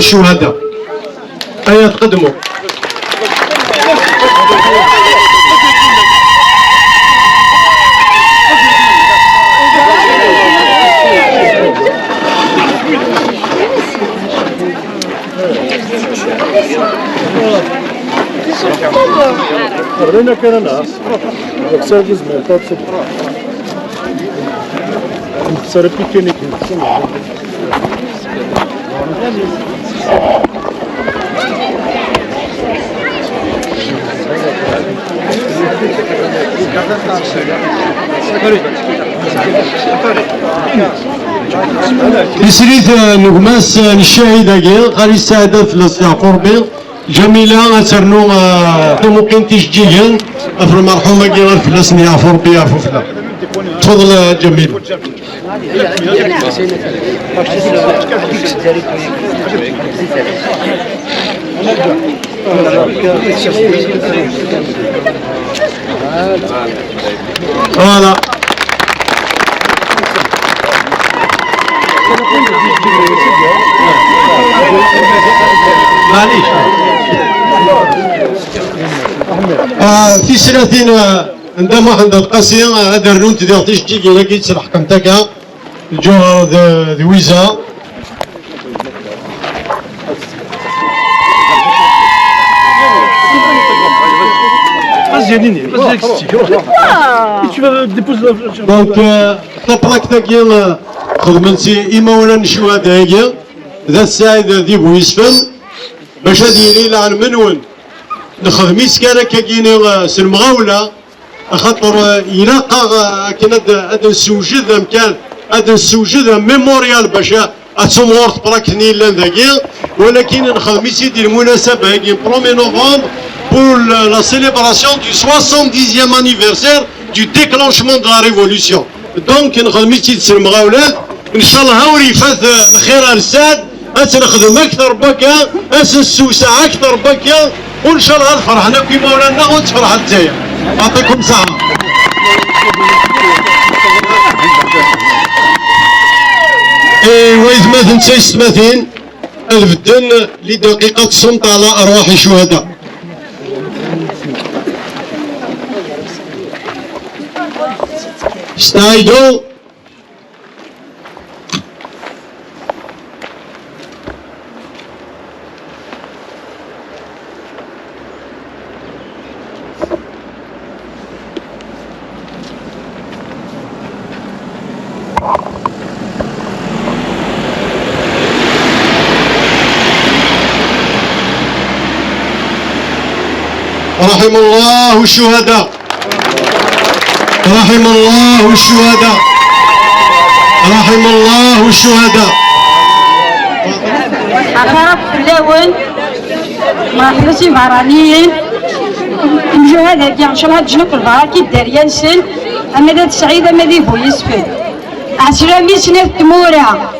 الشهداء. أيا تقدموا. Rena كان ناس أكثر جزء من الطاقة صار بيكنيك يسريت نقماس الشاهدة قال قال السادة في قربي جميلة أترنو ممكن تشجيهن أفر المرحومة قال فلسن يعفر بيا ففلا. تفضل جميل. فوالا معليش في سنتين عندما عند القاسية درنون تدير تشجيك لكي تسرح كمتاكا الجوهر ذي ويزا دونك طبقك تاكي خدمتي إما ولا نشوها دايقيا ذا السعيد ذي بويسفن باش هادي ليلة عن منون نخدميس كان كاكينا سلمغاولة خاطر يلاقى كان هذا السوجد مكان هذا السوجد ميموريال باش اتسمورت براكني لان ذاكيا ولكن نخدميس ديال المناسبة هاكي 1 نوفمبر pour la célébration du 70e anniversaire du déclenchement de la révolution. Donc نخدميس تسلمغاولات ان شاء الله هاوري فات الخير ارساد نخدم اكثر بكا السوسه اكثر بكا وان شاء الله فرحنا كيما ورانا وتفرح نتايا. يعطيكم صحه. واذا ما تنساش 30 الفدان لدقيقه صمت على ارواح الشهداء. استعيدوا. رحم الله الشهداء. رحم الله الشهداء. رحم الله الشهداء. أخرب فلاون ما حلسي مارانيين الجهاد هادي إن شاء الله تجنب البراكي الدارية نسن أمداد سعيدة مدي بويسفن عسلامي سنة تمورة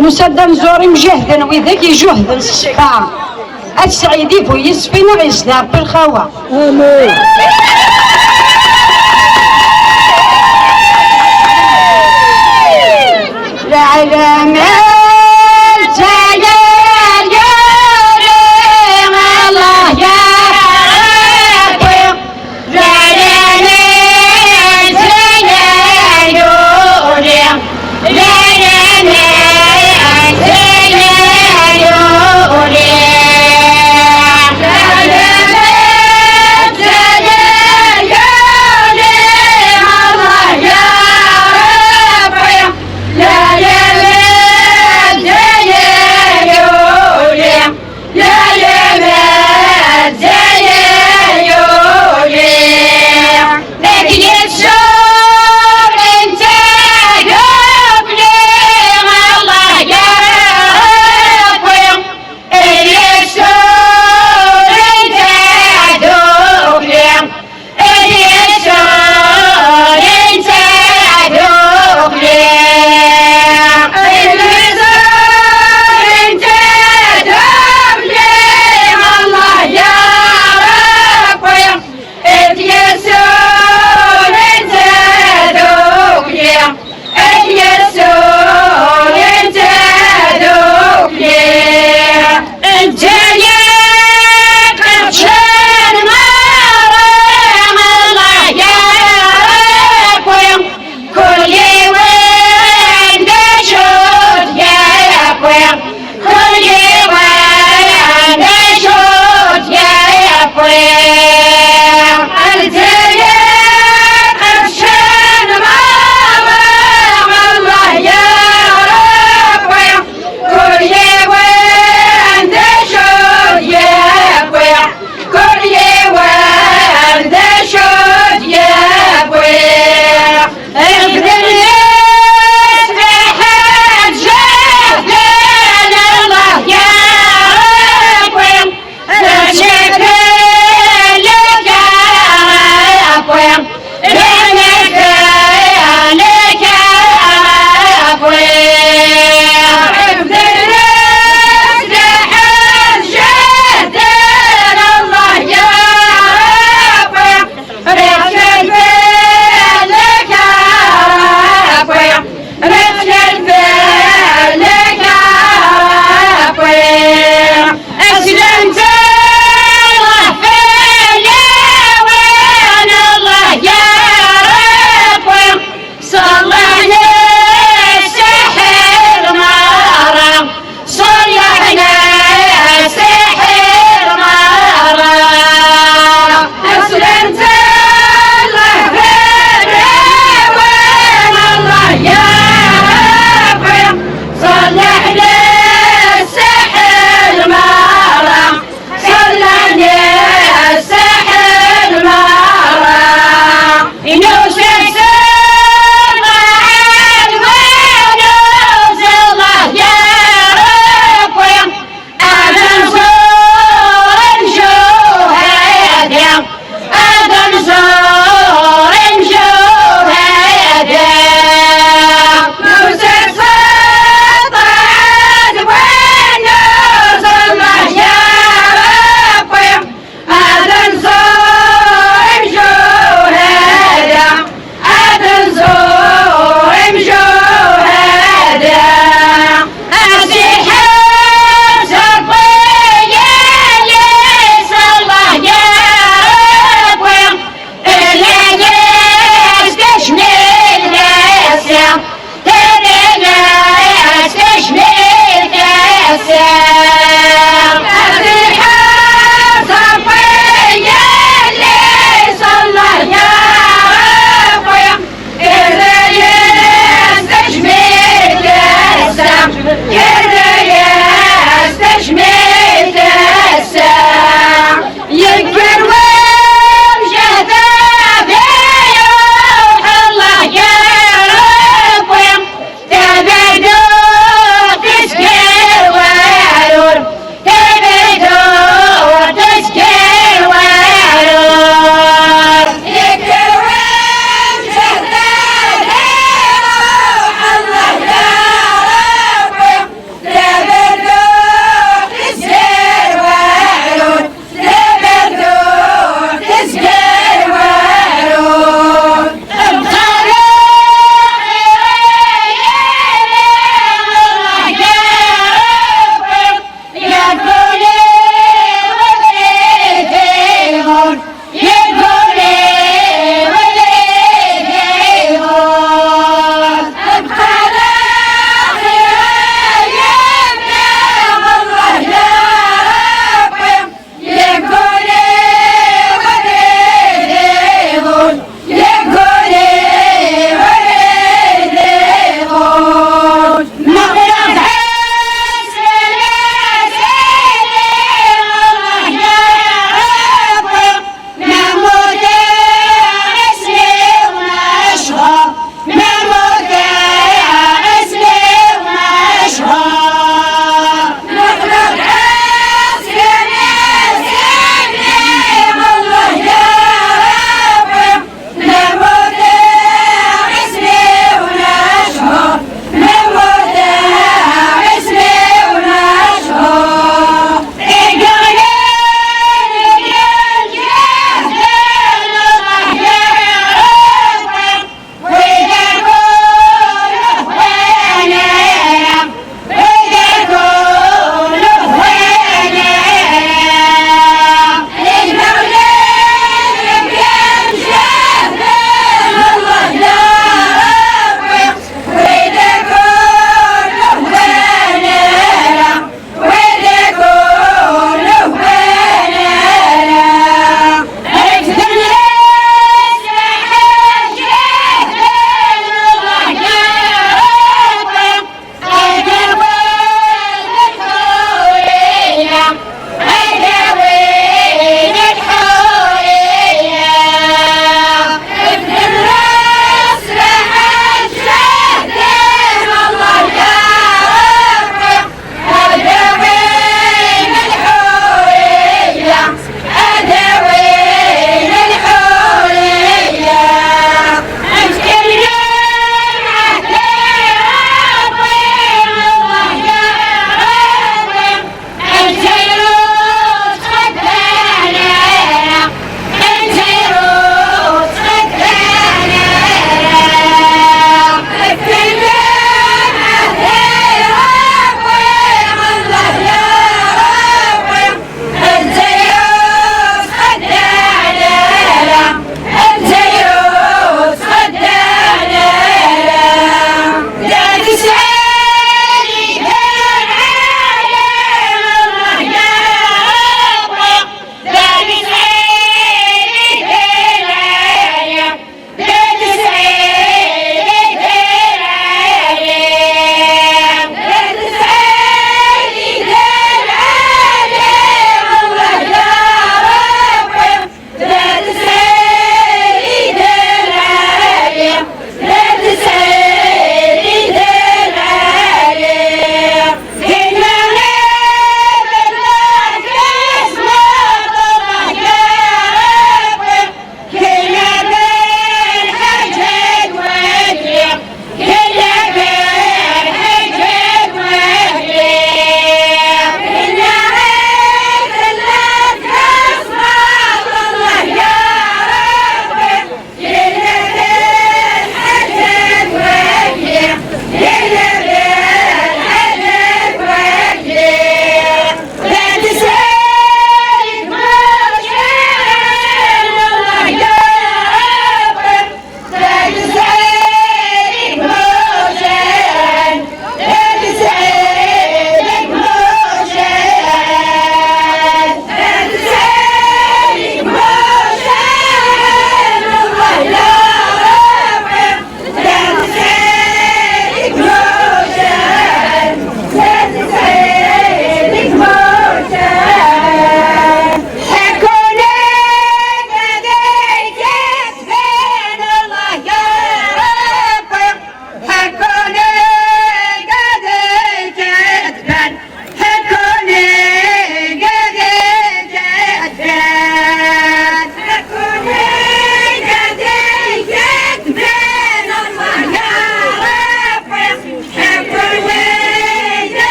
وصدام زوري مجهدا وإذاك يجهد السحام السعيدي بويسفن غيصدار بالخوا. آمين. لا علامة